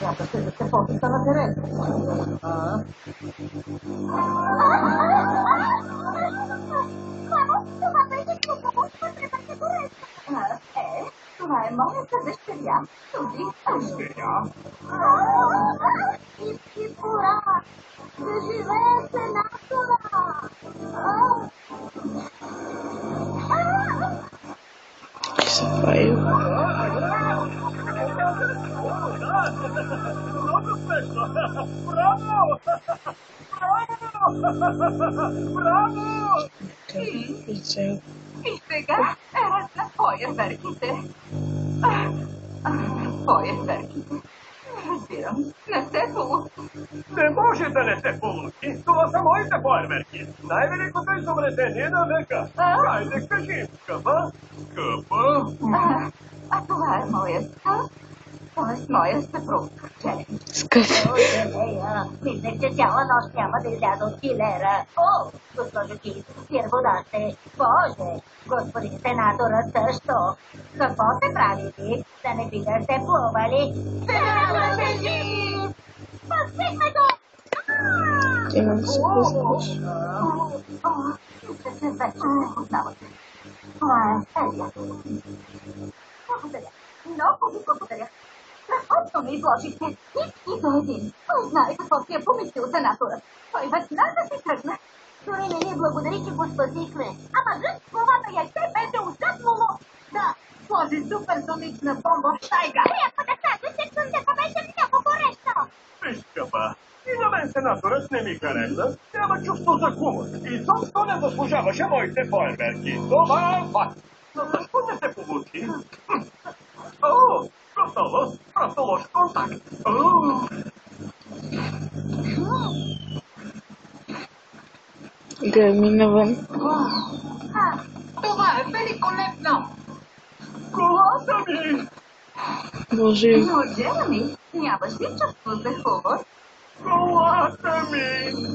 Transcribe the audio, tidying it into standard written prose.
Я бы се попитала директно. Това беше проповодство пред директно. Това е моята дъщеря. Сузи. Дъщеря? И пора. Да живее сенатора. Сапаю. Много смешно! Браво! Браво! Браво! Прицел. И сега ерат на фойерверките. Фойерверките. Не разбирам. Не се получи. Не може да не се получи. Това са моите фойерверки. Най-великото изобретение на века. Хайде, кажи, скъпа? Скъпа? А това е моят скъп. Тоест моят съпруг. Скъп. Мислех, че цяла нощ няма да изляза от килера. О, госпожо Кит, свободате. Боже, господин сенаторът също. Какво се правите? Да не би да сте плували? Сенаторът е жив! Спасихме го! Ти не се познаваш. Мисля, че вече се познавате. Това е Елия. Благодаря. Много ви благодаря. Страхотно ми изложихте. И до един. Кой знае какво си е помислил сенаторът. Той веднага си тръгна. Дори не ни благодари, че го спасихме. Ама гъс, главата я те беше ужасно. Да, сложи суперсонична бомба в тайга. Трябва да кажа, че слънцето беше много горещо. Виж, скъпа, и на мен сенаторът не ми хареса. Няма чувство за хумор. И защо не заслужаваше моите фойерверки. Това е факт. Но защо не се получи? О, просто лош контакт. Гърми навън. Това е великолепно. Колата ми! Боже. Но, Джереми, нямаш ли чувство за хумор? Колата ми!